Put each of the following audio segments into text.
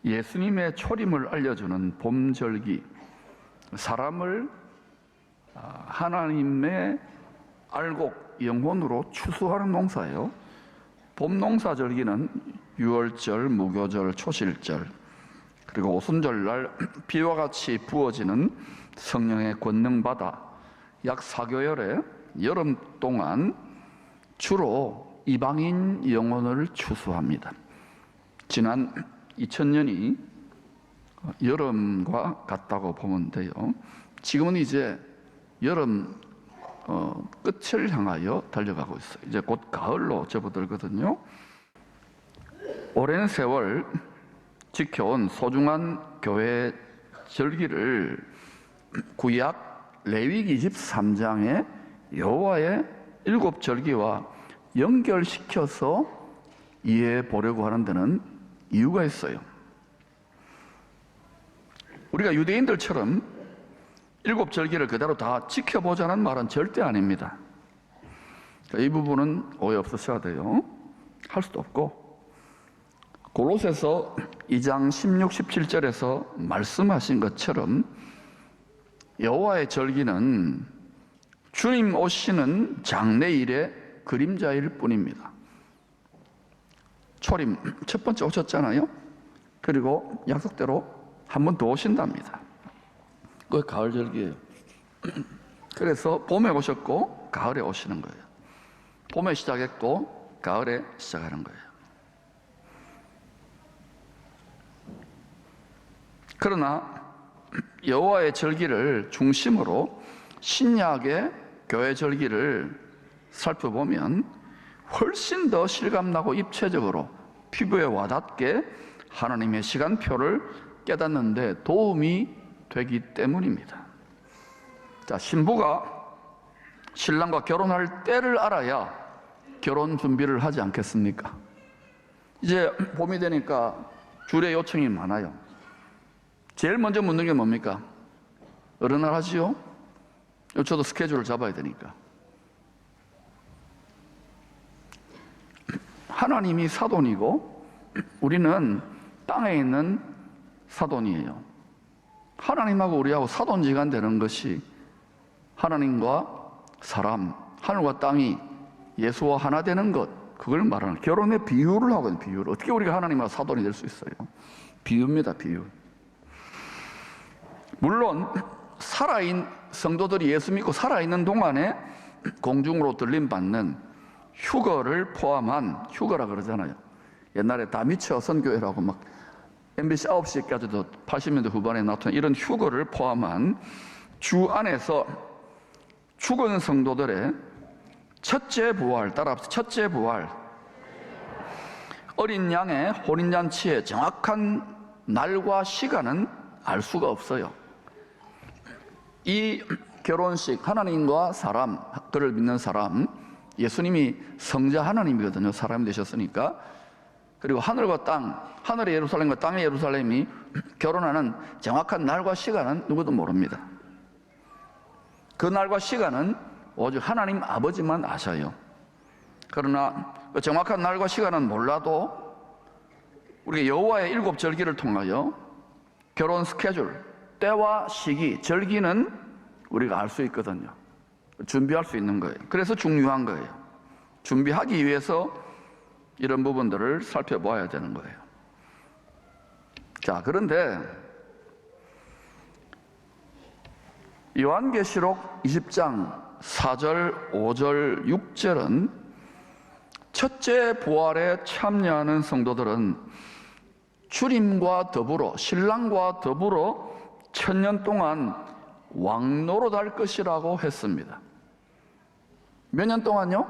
예수님의 초림을 알려주는 봄절기, 사람을 하나님의 알곡, 영혼으로 추수하는 농사예요. 봄농사절기는 유월절, 무교절, 초실절, 그리고 오순절날 비와 같이 부어지는 성령의 권능받아 약 4개월의 여름 동안 주로 이방인 영혼을 추수합니다. 지난 2000년이 여름과 같다고 보면 돼요. 지금은 이제 여름 끝을 향하여 달려가고 있어요. 이제 곧 가을로 접어들거든요. 오랜 세월 지켜온 소중한 교회 절기를 구약 레위기 23장의 여호와의 7절기와 연결시켜서 이해해 보려고 하는 데는 이유가 있어요. 우리가 유대인들처럼 7절기를 그대로 다 지켜보자는 말은 절대 아닙니다. 이 부분은 오해 없으셔야 돼요. 할 수도 없고, 골로새서 2장 16, 17절에서 말씀하신 것처럼 여호와의 절기는 주님 오시는 장래일의 그림자일 뿐입니다. 초림 첫 번째 오셨잖아요. 그리고 약속대로 한 번 더 오신답니다. 그게 가을 절기예요. 그래서 봄에 오셨고 가을에 오시는 거예요. 봄에 시작했고 가을에 시작하는 거예요. 그러나 여호와의 절기를 중심으로 신약의 교회 절기를 살펴보면 훨씬 더 실감나고 입체적으로 피부에 와닿게 하나님의 시간표를 깨닫는 데 도움이 되기 때문입니다. 자, 신부가 신랑과 결혼할 때를 알아야 결혼 준비를 하지 않겠습니까? 이제 봄이 되니까 주례 요청이 많아요. 제일 먼저 묻는 게 뭡니까? 어느 날 하지요? 저도 스케줄을 잡아야 되니까. 하나님이 사돈이고 우리는 땅에 있는 사돈이에요. 하나님하고 우리하고 사돈지간 되는 것이 하나님과 사람, 하늘과 땅이 예수와 하나 되는 것, 그걸 말하는 결혼의 비유를 하거든요. 비유를. 어떻게 우리가 하나님과 사돈이 될 수 있어요? 비유입니다. 비유. 물론 살아있는 성도들이 예수 믿고 살아있는 동안에 공중으로 들림받는 휴거를 포함한, 휴거라 그러잖아요. 옛날에 다미처 선교회라고 막 MBC 9시까지도 80년대 후반에 나타난 이런 휴거를 포함한 주 안에서 죽은 성도들의 첫째 부활, 따라합시다. 첫째 부활. 어린 양의 혼인잔치의 정확한 날과 시간은 알 수가 없어요. 이 결혼식, 하나님과 사람, 그를 믿는 사람, 예수님이 성자 하나님이거든요. 사람이 되셨으니까. 그리고 하늘과 땅, 하늘의 예루살렘과 땅의 예루살렘이 결혼하는 정확한 날과 시간은 누구도 모릅니다. 그 날과 시간은 오직 하나님 아버지만 아셔요. 그러나 그 정확한 날과 시간은 몰라도 우리가 여호와의 7절기를 통하여 결혼 스케줄, 때와 시기, 절기는 우리가 알 수 있거든요. 준비할 수 있는 거예요. 그래서 중요한 거예요. 준비하기 위해서 이런 부분들을 살펴봐야 되는 거예요. 자, 그런데 요한계시록 20장 4절, 5절, 6절은 첫째 부활에 참여하는 성도들은 주님과 더불어, 신랑과 더불어 1000년 동안 왕노릇할 것이라고 했습니다. 몇 년 동안요?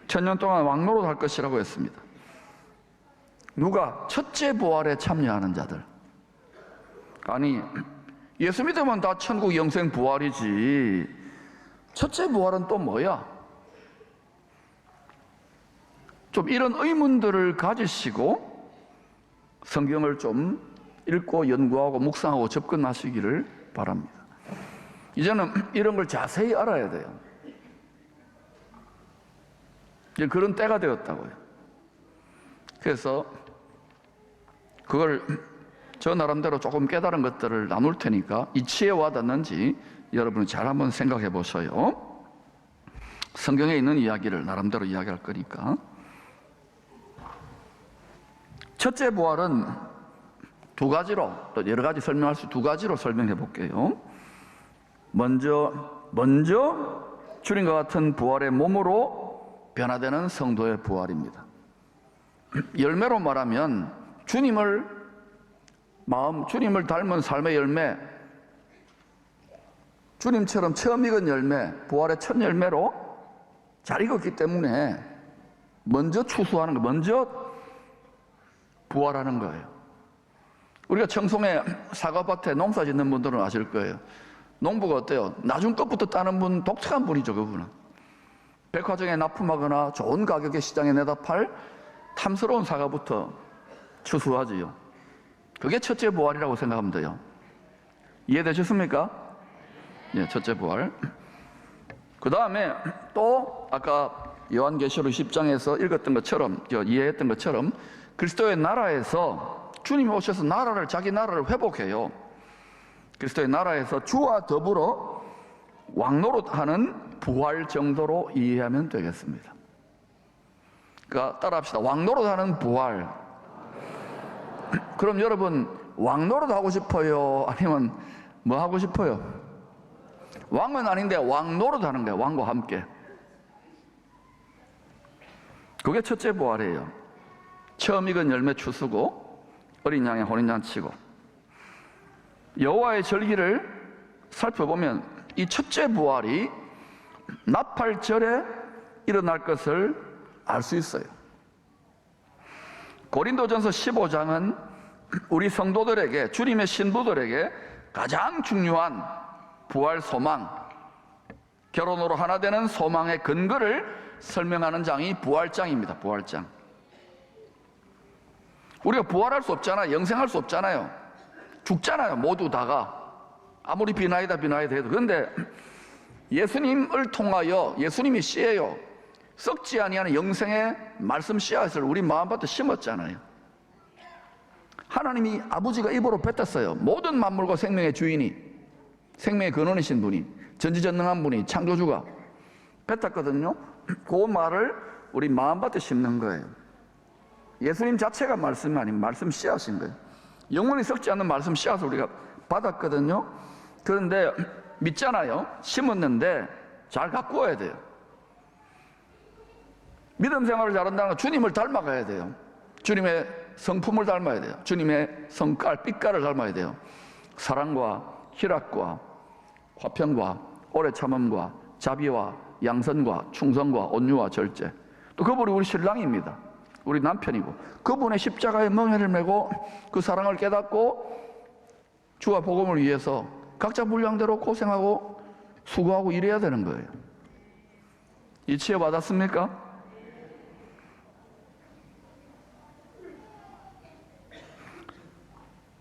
1000년 동안 왕노릇할 것이라고 했습니다. 누가? 첫째 부활에 참여하는 자들. 아니, 예수 믿으면 다 천국 영생 부활이지 첫째 부활은 또 뭐야? 좀 이런 의문들을 가지시고 성경을 좀 읽고 연구하고 묵상하고 접근하시기를 바랍니다. 이제는 이런 걸 자세히 알아야 돼요. 이제 그런 때가 되었다고요. 그래서 그걸 저 나름대로 조금 깨달은 것들을 나눌 테니까 이치에 와닿는지 여러분이 잘 한번 생각해 보셔요. 성경에 있는 이야기를 나름대로 이야기할 거니까. 첫째 부활은 두 가지로, 또 여러 가지 설명할 수 두 가지로 설명해 볼게요. 먼저 주님과 같은 부활의 몸으로 변화되는 성도의 부활입니다. 열매로 말하면 주님을 닮은 삶의 열매, 주님처럼 처음 익은 열매, 부활의 첫 열매로 잘 익었기 때문에 먼저 추수하는 거, 먼저 부활하는 거예요. 우리가 청송에 사과밭에 농사 짓는 분들은 아실 거예요. 농부가 어때요? 나중 것부터 따는 분, 독특한 분이죠, 그분은. 백화점에 납품하거나 좋은 가격에 시장에 내다 팔 탐스러운 사과부터 추수하지요. 그게 첫째 부활이라고 생각하면 돼요. 이해되셨습니까? 예, 첫째 부활. 그 다음에 또 아까 요한계시록 10장에서 읽었던 것처럼, 이해했던 것처럼 그리스도의 나라에서 주님이 오셔서 자기 나라를 회복해요. 그리스도의 나라에서 주와 더불어 왕노릇하는 부활 정도로 이해하면 되겠습니다. 그러니까 따라합시다. 왕노릇하는 부활. 그럼 여러분 왕노릇 하고 싶어요? 아니면 뭐 하고 싶어요? 왕은 아닌데 왕노릇 하는 거예요. 왕과 함께. 그게 첫째 부활이에요. 처음 익은 열매 추수고 어린 양의 혼인잔치고. 여호와의 절기를 살펴보면 이 첫째 부활이 나팔절에 일어날 것을 알 수 있어요. 고린도전서 15장은 우리 성도들에게, 주님의 신부들에게 가장 중요한 부활 소망, 결혼으로 하나 되는 소망의 근거를 설명하는 장이 부활장입니다. 부활장. 우리가 부활할 수 없잖아요. 영생할 수 없잖아요. 죽잖아요. 모두 다가. 아무리 비나이다 해도. 그런데 예수님을 통하여, 예수님이 씨예요. 썩지 아니하는 영생의 말씀 씨앗을 우리 마음밭에 심었잖아요. 하나님이 아버지가 입으로 뱉었어요. 모든 만물과 생명의 주인이, 생명의 근원이신 분이, 전지전능한 분이, 창조주가 뱉었거든요. 그 말을 우리 마음밭에 심는 거예요. 예수님 자체가 말씀이 아닌 말씀 씨앗인 거예요. 영원히 썩지 않는 말씀 씨앗을 우리가 받았거든요. 그런데 믿잖아요. 심었는데 잘 가꾸어야 돼요. 믿음 생활을 잘한다는 건 주님을 닮아가야 돼요. 주님의 성품을 닮아야 돼요. 주님의 성깔, 빛깔을 닮아야 돼요. 사랑과 희락과 화평과 오래 참음과 자비와 양선과 충성과 온유와 절제. 또 그분이 우리 신랑입니다. 우리 남편이고, 그분의 십자가의 멍에를 메고 그 사랑을 깨닫고 주와 복음을 위해서 각자 분량대로 고생하고 수고하고 일해야 되는 거예요. 이치에 받았습니까?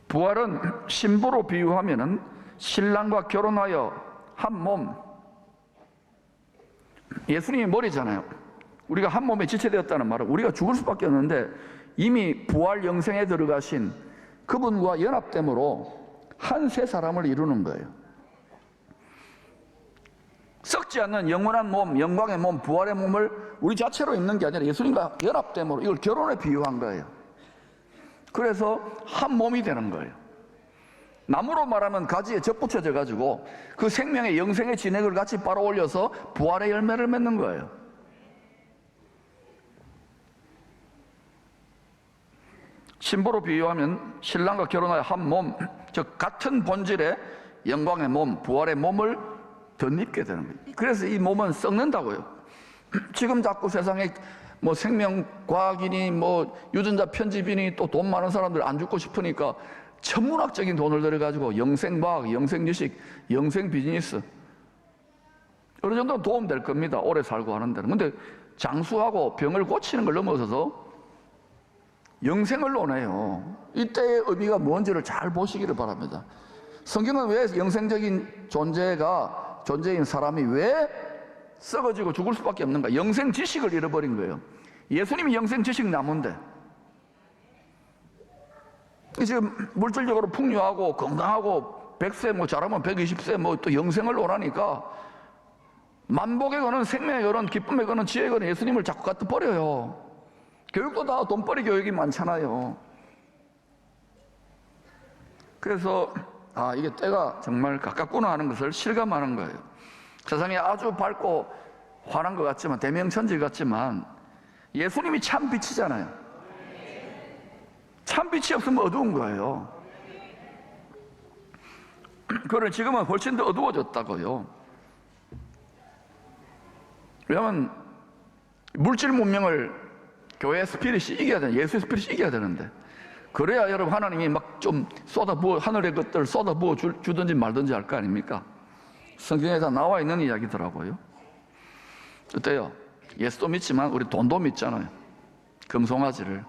부활은 신부로 비유하면은 신랑과 결혼하여 한 몸. 예수님이 머리잖아요. 우리가 한 몸에 지체되었다는 말은 우리가 죽을 수밖에 없는데 이미 부활 영생에 들어가신 그분과 연합됨으로 한 세 사람을 이루는 거예요. 썩지 않는 영원한 몸, 영광의 몸, 부활의 몸을 우리 자체로 입는 게 아니라 예수님과 연합됨으로 이걸 결혼에 비유한 거예요. 그래서 한 몸이 되는 거예요. 나무로 말하면 가지에 접붙여져 가지고 그 생명의 영생의 진액을 같이 빨아올려서 부활의 열매를 맺는 거예요. 신부로 비유하면 신랑과 결혼하여 한 몸, 즉 같은 본질의 영광의 몸, 부활의 몸을 덧입게 되는 거예요. 그래서 이 몸은 썩는다고요. 지금 자꾸 세상에 뭐 생명과학이니 뭐 유전자 편집이니 또 돈 많은 사람들 안 죽고 싶으니까 천문학적인 돈을 들여가지고 영생과학, 영생주식, 영생비즈니스 어느 정도는 도움될 겁니다. 오래 살고 하는 데는. 근데 장수하고 병을 고치는 걸 넘어서서 영생을 논해요. 이때의 의미가 뭔지를 잘 보시기를 바랍니다. 성경은 왜 영생적인 존재인 사람이 왜 썩어지고 죽을 수밖에 없는가? 영생 지식을 잃어버린 거예요. 예수님이 영생 지식 나무인데 지금 물질적으로 풍요하고 건강하고 100세 뭐 잘하면 120세 뭐 또 영생을 원하니까 만복에 거는 생명에 거는 기쁨에 거는 지혜에 거는 예수님을 자꾸 갖다 버려요. 교육도 다 돈벌이 교육이 많잖아요. 그래서 이게 때가 정말 가깝구나 하는 것을 실감하는 거예요. 세상이 아주 밝고 환한 것 같지만 대명천지 같지만 예수님이 참 빛이잖아요. 참 빛이 없으면 어두운 거예요. 그걸 지금은 훨씬 더 어두워졌다고요. 왜냐하면 물질 문명을 교회 스피릿이 이겨야 되는, 예수의 스피릿이 이겨야 되는데, 그래야 여러분 하나님이 막 좀 쏟아부어, 하늘의 것들을 쏟아부어 주든지 말든지 할 거 아닙니까? 성경에 다 나와 있는 이야기더라고요. 어때요? 예수도 믿지만 우리 돈도 믿잖아요. 금송아지를.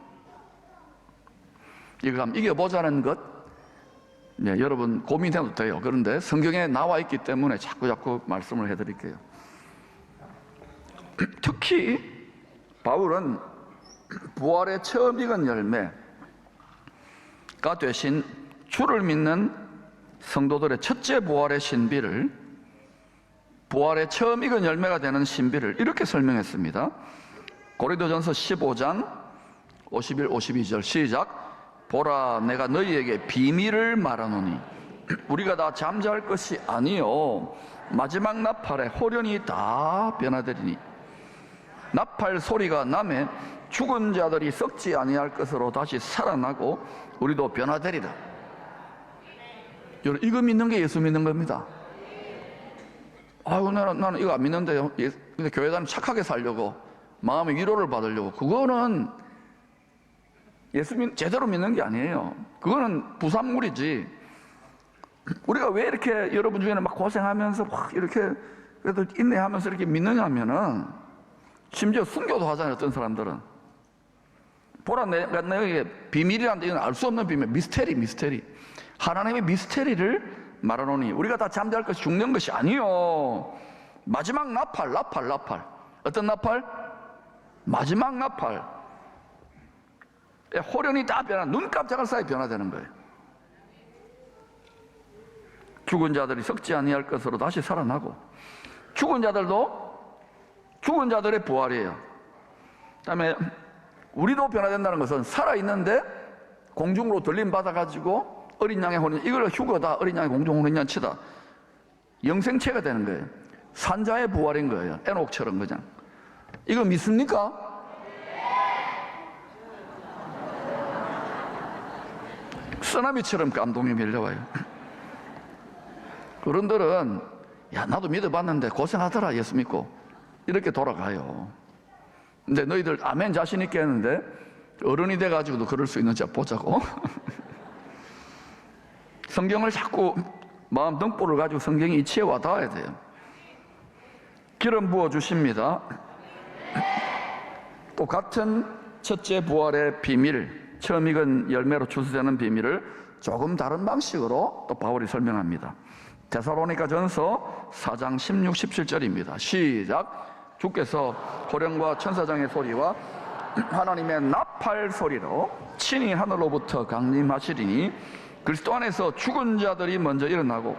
이거 한번 이겨보자는 것, 네, 여러분 고민해도 돼요. 그런데 성경에 나와 있기 때문에 자꾸 말씀을 해드릴게요. 특히 바울은 부활의 처음 익은 열매가 되신 주를 믿는 성도들의 첫째 부활의 신비를, 부활의 처음 익은 열매가 되는 신비를 이렇게 설명했습니다. 고린도전서 15장 51, 52절 시작. 보라, 내가 너희에게 비밀을 말하노니 우리가 다 잠잘 것이 아니요 마지막 나팔에 홀연히 다 변화되리니 나팔 소리가 나매 죽은 자들이 썩지 아니할 것으로 다시 살아나고 우리도 변화되리라. 여러분, 이거 믿는 게 예수 믿는 겁니다. 아유, 나는 이거 안 믿는데요. 근데 교회 다니면 착하게 살려고, 마음의 위로를 받으려고. 그거는 제대로 믿는 게 아니에요. 그거는 부산물이지. 우리가 왜 이렇게 여러분 중에는 막 고생하면서 막 이렇게 그래도 인내하면서 이렇게 믿느냐 하면은, 심지어 순교도 하잖아요. 어떤 사람들은 보라, 내가 너에게 비밀이란데 이건 알 수 없는 비밀, 미스테리. 하나님의 미스테리를 말하노니 우리가 다 잠잘 것이 죽는 것이 아니요 마지막 나팔. 어떤 나팔? 마지막 나팔. 호련이 다 눈 깜짝할 사이 변화되는 거예요. 죽은 자들이 썩지 아니할 것으로 다시 살아나고, 죽은 자들도 죽은 자들의 부활이에요. 그다음에 우리도 변화된다는 것은 살아있는데 공중으로 들림 받아가지고 어린 양의 혼인, 이걸 휴거다, 어린 양의 공중 혼인잔치다, 영생체가 되는 거예요. 산자의 부활인 거예요. 에녹처럼 그냥. 이거 믿습니까? 쓰나미처럼 감동이 밀려와요. 어른들은 야, 나도 믿어봤는데 고생하더라, 예수 믿고, 이렇게 돌아가요. 근데 너희들 아멘 자신 있게 했는데 어른이 돼가지고도 그럴 수 있는지 보자고. 성경을 자꾸 마음 등불을 가지고 성경이 이치에 와닿아야 돼요. 기름 부어 주십니다. 또 같은 첫째 부활의 비밀, 처음 익은 열매로 추수되는 비밀을 조금 다른 방식으로 또 바울이 설명합니다. 데살로니가 전서 4장 16, 17절입니다. 시작. 주께서 호령과 천사장의 소리와 하나님의 나팔 소리로 친히 하늘로부터 강림하시리니 그리스도 안에서 죽은 자들이 먼저 일어나고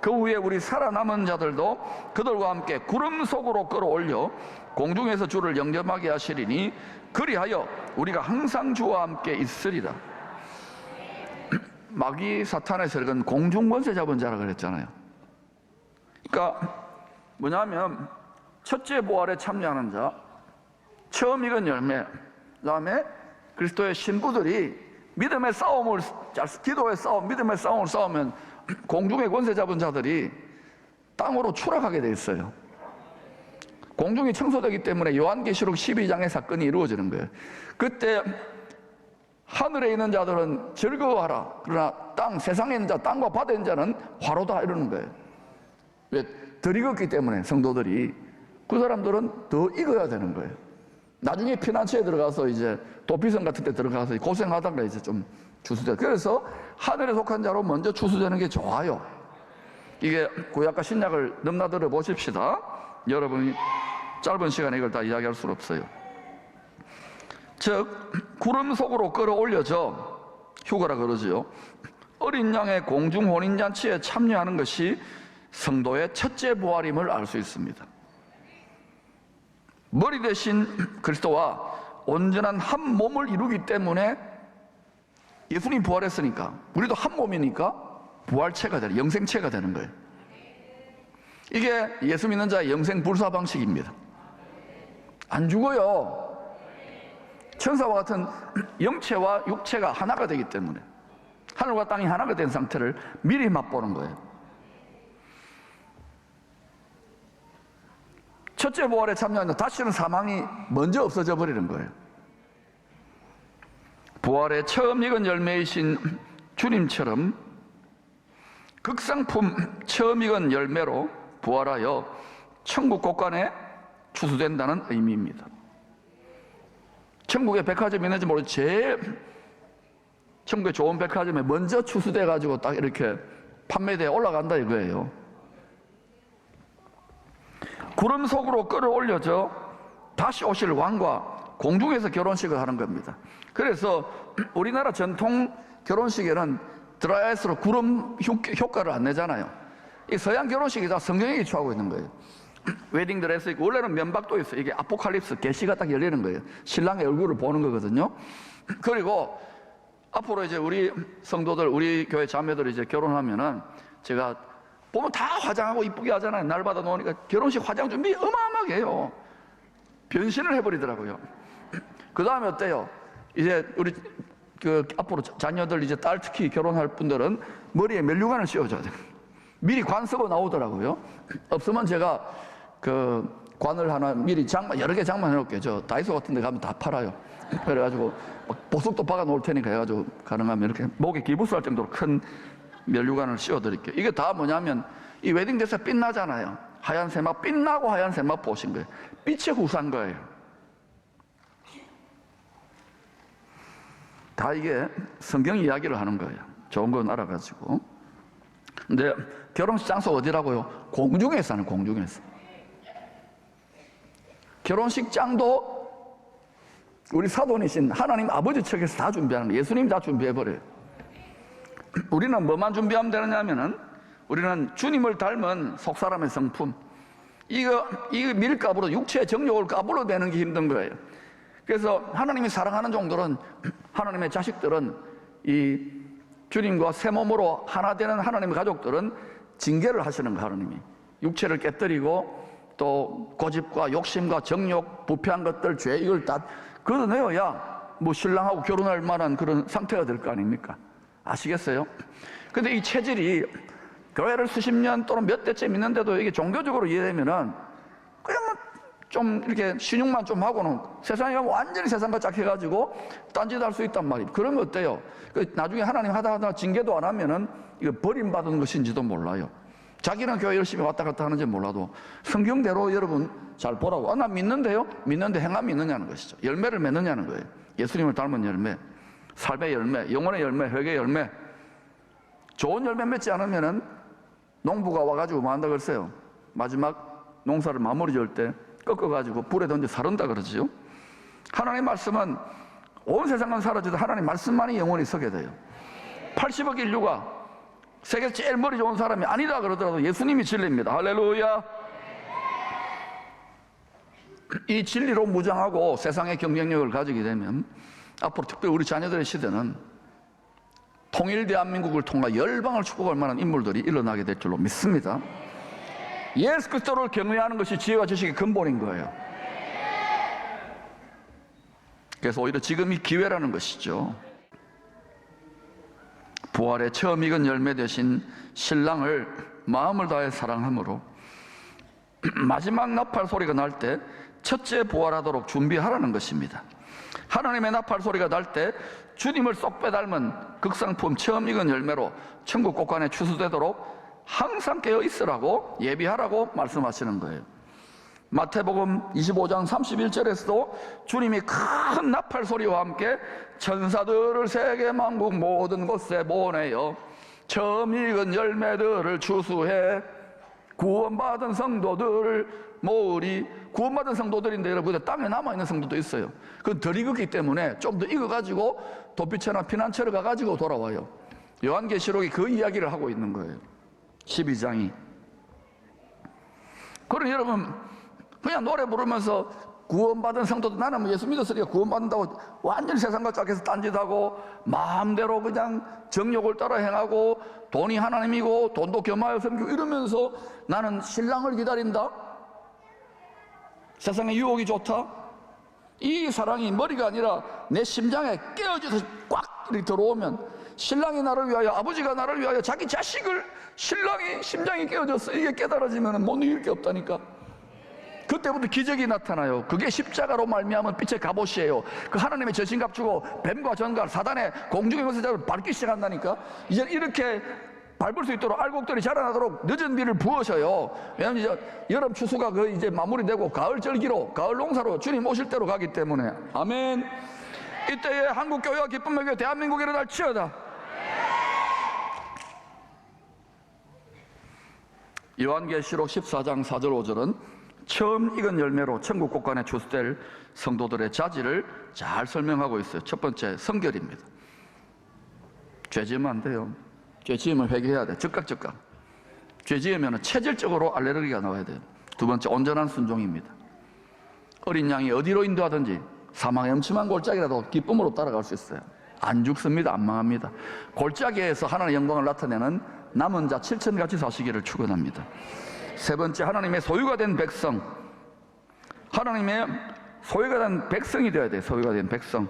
그 후에 우리 살아남은 자들도 그들과 함께 구름 속으로 끌어올려 공중에서 주를 영접하게 하시리니 그리하여 우리가 항상 주와 함께 있으리라. 마귀 사탄의 세력은 공중권세 잡은 자라 그랬잖아요. 그러니까 뭐냐면 첫째 부활에 참여하는 자, 처음 익은 열매, 그 다음에 그리스도의 신부들이 믿음의 싸움을, 기도의 싸움, 믿음의 싸움을 싸우면 공중의 권세 잡은 자들이 땅으로 추락하게 돼 있어요. 공중이 청소되기 때문에 요한계시록 12장의 사건이 이루어지는 거예요. 그때 하늘에 있는 자들은 즐거워하라. 그러나 세상에 있는 자, 땅과 바다에 있는 자는 화로다, 이러는 거예요. 왜? 덜 익었기 때문에 성도들이. 그 사람들은 더 익어야 되는 거예요. 나중에 피난처에 들어가서 이제 도피성 같은 데 들어가서 고생하다가 이제 좀 추수돼. 그래서 하늘에 속한 자로 먼저 추수되는 게 좋아요. 이게 구약과 신약을 넘나들어 보십시다. 여러분이 짧은 시간에 이걸 다 이야기할 수는 없어요. 즉 구름 속으로 끌어올려져 휴가라 그러죠. 어린 양의 공중 혼인잔치에 참여하는 것이 성도의 첫째 부활임을 알 수 있습니다. 머리 대신 그리스도와 온전한 한 몸을 이루기 때문에 예수님 부활했으니까 우리도 한 몸이니까 부활체가 되는, 영생체가 되는 거예요. 이게 예수 믿는 자의 영생 불사 방식입니다. 안 죽어요. 천사와 같은 영체와 육체가 하나가 되기 때문에 하늘과 땅이 하나가 된 상태를 미리 맛보는 거예요. 첫째 부활에 참여하면 다시는 사망이 먼저 없어져 버리는 거예요. 부활의 처음 익은 열매이신 주님처럼 극상품 처음 익은 열매로 부활하여 천국 곳간에 추수된다는 의미입니다. 천국에 백화점이 있는지 모르겠지만 제일 천국에 좋은 백화점에 먼저 추수돼 가지고 딱 이렇게 판매대에 올라간다 이거예요. 구름 속으로 끌어올려져 다시 오실 왕과 공중에서 결혼식을 하는 겁니다. 그래서 우리나라 전통 결혼식에는 드라이아이스로 구름 효과를 안 내잖아요. 이 서양 결혼식이 다 성경에 기초하고 있는 거예요. 웨딩 드레스 있고, 원래는 면박도 있어요. 이게 아포칼립스, 계시가 딱 열리는 거예요. 신랑의 얼굴을 보는 거거든요. 그리고 앞으로 이제 우리 성도들, 우리 교회 자매들이 이제 결혼하면은 제가 보면 다 화장하고 이쁘게 하잖아요. 날 받아 놓으니까 결혼식 화장 준비 어마어마하게 해요. 변신을 해버리더라고요. 그 다음에 어때요? 이제 우리 앞으로 자녀들, 이제 딸 특히 결혼할 분들은 머리에 멜류관을 씌워줘야 돼요. 미리 관 쓰고 나오더라고요. 없으면 제가 관을 하나 미리 여러 개 장만해 놓을게요. 저 다이소 같은 데 가면 다 팔아요. 그래가지고 보석도 박아 놓을 테니까 해가지고 가능하면 이렇게 목에 기부스할 정도로 큰 멜류관을 씌워 드릴게요. 이게 다 뭐냐면 이 웨딩드레스 빛나잖아요. 하얀 세마, 빛나고 하얀 세마 보신 거예요. 빛의 후사인 거예요. 다 이게 성경 이야기를 하는 거예요. 좋은 건 알아가지고. 근데 결혼식 장소 어디라고요? 공중에서 하는, 공중에서. 결혼식장도 우리 사돈이신 하나님 아버지 측에서 다 준비하는 거예요. 예수님이 다 준비해버려요. 우리는 뭐만 준비하면 되느냐면은 우리는 주님을 닮은 속사람의 성품, 이거 밀가부로, 육체의 정욕을 가부로 내는 게 힘든 거예요. 그래서 하나님이 사랑하는 종들은, 하나님의 자식들은, 이 주님과 새 몸으로 하나 되는 하나님의 가족들은 징계를 하시는 거예요. 하나님이 육체를 깨뜨리고 또 고집과 욕심과 정욕, 부패한 것들, 죄, 이걸 다 걷어내어야 뭐 신랑하고 결혼할 만한 그런 상태가 될 거 아닙니까? 아시겠어요? 근데 이 체질이 교회를 수십 년 또는 몇 대째 믿는데도 이게 종교적으로 이해되면은 그냥 뭐 좀 이렇게 신용만 좀 하고는 세상에 가면 완전히 세상과 짝해가지고 딴짓 할 수 있단 말이에요. 그러면 어때요? 나중에 하나님 하다 징계도 안 하면은 이거 버림받은 것인지도 몰라요. 자기는 교회 열심히 왔다 갔다 하는지 몰라도 성경대로 여러분 잘 보라고. 나 믿는데요? 믿는데 행함이 있느냐는 것이죠. 열매를 맺느냐는 거예요. 예수님을 닮은 열매, 삶의 열매, 영혼의 열매, 회개의 열매. 좋은 열매 맺지 않으면은 농부가 와가지고 뭐 한다 그랬어요? 마지막 농사를 마무리 지을 때 꺾어가지고 불에 던져 사른다 그러지요. 하나님의 말씀은 온 세상은 사라져도 하나님 말씀만이 영원히 서게 돼요. 80억 인류가 세계에서 제일 머리 좋은 사람이 아니다 그러더라도 예수님이 진리입니다. 할렐루야. 이 진리로 무장하고 세상의 경쟁력을 가지게 되면 앞으로 특별히 우리 자녀들의 시대는 통일 대한민국을 통해 열방을 축복할 만한 인물들이 일어나게 될 줄로 믿습니다. 예수 그리스도를 경외하는 것이 지혜와 지식의 근본인 거예요. 그래서 오히려 지금이 기회라는 것이죠. 부활의 처음 익은 열매 되신 신랑을 마음을 다해 사랑함으로 마지막 나팔 소리가 날 때 첫째 부활하도록 준비하라는 것입니다. 하나님의 나팔 소리가 날 때 주님을 쏙 빼닮은 극상품 처음 익은 열매로 천국 곳간에 추수되도록 항상 깨어 있으라고, 예비하라고 말씀하시는 거예요. 마태복음 25장 31절에서도 주님이 큰 나팔 소리와 함께 천사들을 세계 만국 모든 곳에 보내어 처음 익은 열매들을 추수해 구원받은 성도들을 모으리. 구원받은 성도들인데 여러분, 땅에 남아있는 성도도 있어요. 그건 덜 익었기 때문에 좀 더 익어가지고 도피처나 피난처를 가가지고 돌아와요. 요한계시록이 그 이야기를 하고 있는 거예요. 12장이. 그럼 여러분, 그냥 노래 부르면서 구원받은 성도도, 나는 뭐 예수 믿었으니까 구원받는다고 완전히 세상과 짝해서 딴짓하고 마음대로 그냥 정욕을 따라 행하고 돈이 하나님이고 돈도 겸하여 섬기고 이러면서 나는 신랑을 기다린다? 세상의 유혹이 좋다? 이 사랑이 머리가 아니라 내 심장에 깨어져서 꽉 이렇게 들어오면, 신랑이 나를 위하여, 아버지가 나를 위하여 자기 자식을, 신랑이 심장이 깨어졌어, 이게 깨달아지면 못 이길 게 없다니까. 그때부터 기적이 나타나요. 그게 십자가로 말미암은 빛의 갑옷이에요. 그 하나님의 전신갑 주고 뱀과 전갈, 사단의 공중의 권세자를 밟기 시작한다니까. 이제 이렇게 밟을 수 있도록 알곡들이 자라나도록 늦은 비를 부으셔요. 왜냐하면 이제 여름 추수가 그 이제 마무리되고 가을 절기로, 가을 농사로 주님 오실 때로 가기 때문에. 아멘. 이때에 한국 교회와 기쁨의 교회, 대한민국에 일어날 치여다. 요한계시록 14장 4절 5절은 처음 익은 열매로 천국 곳간에 추수될 성도들의 자질을 잘 설명하고 있어요. 첫 번째, 성결입니다. 죄 지으면 안 돼요. 죄 지으면 회개해야 돼. 즉각. 죄 지으면 체질적으로 알레르기가 나와야 돼요. 두 번째, 온전한 순종입니다. 어린 양이 어디로 인도하든지 사망의 음침한 골짜기라도 기쁨으로 따라갈 수 있어요. 안 죽습니다. 안 망합니다. 골짜기에서 하나님의 영광을 나타내는 남은 자 7천같이 사시기를 축원합니다. 세 번째, 하나님의 소유가 된 백성. 하나님의 소유가 된 백성이 되어야 돼요. 소유가 된 백성.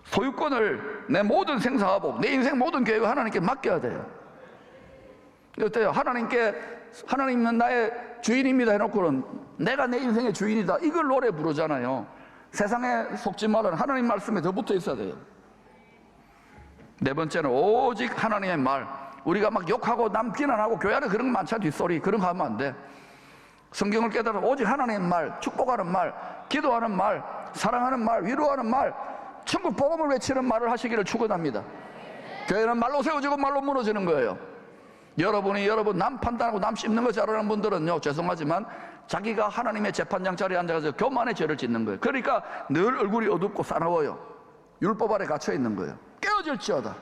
소유권을 내 모든 생사화복, 내 인생 모든 계획을 하나님께 맡겨야 돼요. 어때요? 하나님은 나의 주인입니다 해놓고는 내가 내 인생의 주인이다, 이걸 노래 부르잖아요. 세상에 속지 말라는 하나님 말씀에 더 붙어 있어야 돼요. 네 번째는 오직 하나님의 말. 우리가 막 욕하고 남 비난하고 교회 안에 그런 거 많잖아. 뒷소리 그런 거 하면 안 돼. 성경을 깨달아 오직 하나님의 말, 축복하는 말, 기도하는 말, 사랑하는 말, 위로하는 말, 천국 복음을 외치는 말을 하시기를 축원합니다. 교회는 말로 세워지고 말로 무너지는 거예요. 여러분 남 판단하고 남 씹는 거 잘하는 분들은요, 죄송하지만 자기가 하나님의 재판장 자리에 앉아서 교만의 죄를 짓는 거예요. 그러니까 늘 얼굴이 어둡고 싸나워요. 율법 아래 갇혀 있는 거예요. 깨어질지어다.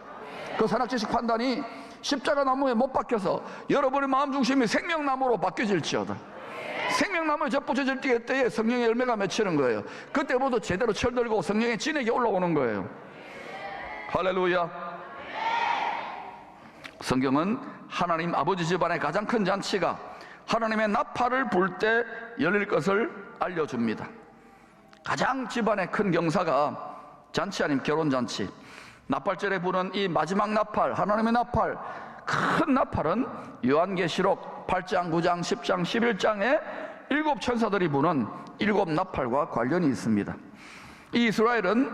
그 선악지식 판단이 십자가 나무에 못 박혀서 여러분의 마음 중심이 생명나무로 바뀌어질지어다. 생명나무에 접붙여질 때에 성령의 열매가 맺히는 거예요. 그때부터 제대로 철들고 성령의 진액이 올라오는 거예요. 할렐루야. 성경은 하나님 아버지 집안의 가장 큰 잔치가 하나님의 나팔을 불 때 열릴 것을 알려줍니다. 가장 집안의 큰 경사가 잔치 아닌 결혼잔치. 나팔절에 부는 이 마지막 나팔, 하나님의 나팔, 큰 나팔은 요한계시록 8장, 9장, 10장, 11장에 7 천사들이 부는 7 나팔과 관련이 있습니다. 이 이스라엘은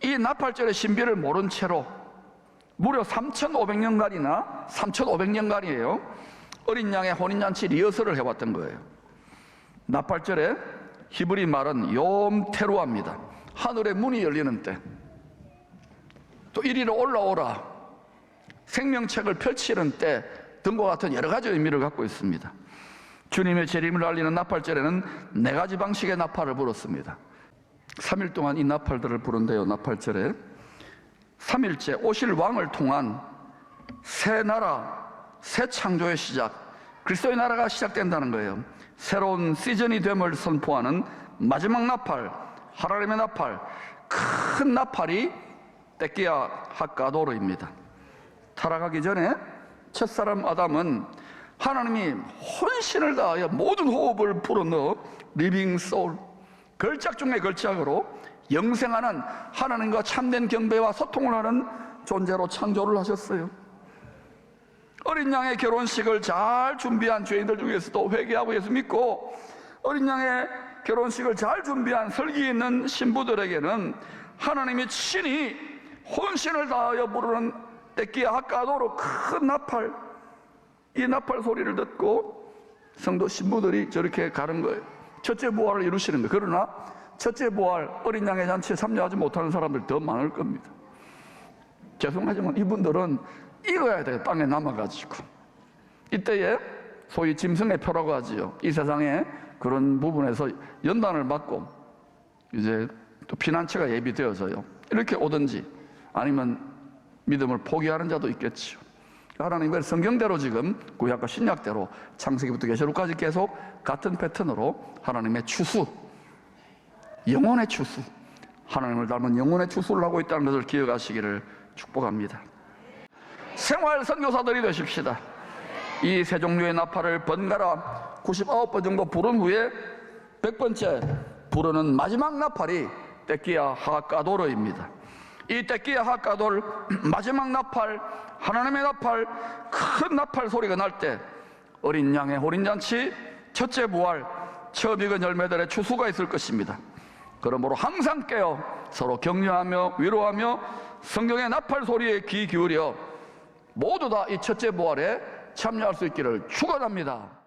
이 나팔절의 신비를 모른 채로 무려 3,500년간이나 3,500년간이에요. 어린 양의 혼인잔치 리허설을 해왔던 거예요. 나팔절에 히브리 말은 욤 테루아입니다. 하늘의 문이 열리는 때, 또 이리로 올라오라, 생명책을 펼치는 때 등과 같은 여러 가지 의미를 갖고 있습니다. 주님의 재림을 알리는 나팔절에는 4가지 방식의 나팔을 불었습니다. 3일 동안 이 나팔들을 부른대요. 나팔절에 3일째 오실 왕을 통한 새 나라, 새 창조의 시작, 그리스도의 나라가 시작된다는 거예요. 새로운 시즌이 됨을 선포하는 마지막 나팔, 하나님의 나팔, 큰 나팔이 데키야 하카도르입니다. 타락하기 전에 첫사람 아담은 하나님이 혼신을 다하여 모든 호흡을 불어넣어 리빙 소울, 걸작 중의 걸작으로 영생하는 하나님과 참된 경배와 소통을 하는 존재로 창조를 하셨어요. 어린 양의 결혼식을 잘 준비한 죄인들 중에서도 회개하고 예수 믿고 어린 양의 결혼식을 잘 준비한 설기 있는 신부들에게는 하나님이 친히 혼신을 다하여 부르는 데키야 하카도로 큰 나팔, 이 나팔 소리를 듣고 성도 신부들이 저렇게 가는 거예요. 첫째 부활을 이루시는 거예요. 그러나 첫째 부활, 어린 양의 잔치에 참여하지 못하는 사람들이 더 많을 겁니다. 죄송하지만 이분들은 익어야 돼요. 땅에 남아가지고. 이때에 소위 짐승의 표라고 하지요. 이 세상에 그런 부분에서 연단을 받고 이제 또 피난처가 예비되어져요. 이렇게 오든지 아니면 믿음을 포기하는 자도 있겠지요. 하나님의 성경대로 지금 구약과 신약대로 창세기부터 계시록까지 계속 같은 패턴으로 하나님의 추수, 영혼의 추수, 하나님을 닮은 영혼의 추수를 하고 있다는 것을 기억하시기를 축복합니다. 생활 선교사들이 되십시다. 이 세 종류의 나팔을 번갈아 99번 정도 부른 후에 100번째 부르는 마지막 나팔이 데키야 하까도르입니다. 이 데키야 하까도르 마지막 나팔, 하나님의 나팔, 큰 나팔 소리가 날 때 어린 양의 호린잔치, 첫째 부활, 처음 익은 열매들의 추수가 있을 것입니다. 그러므로 항상 깨어 서로 격려하며 위로하며 성경의 나팔 소리에 귀 기울여 모두 다 이 첫째 부활에 참여할 수 있기를 축원합니다.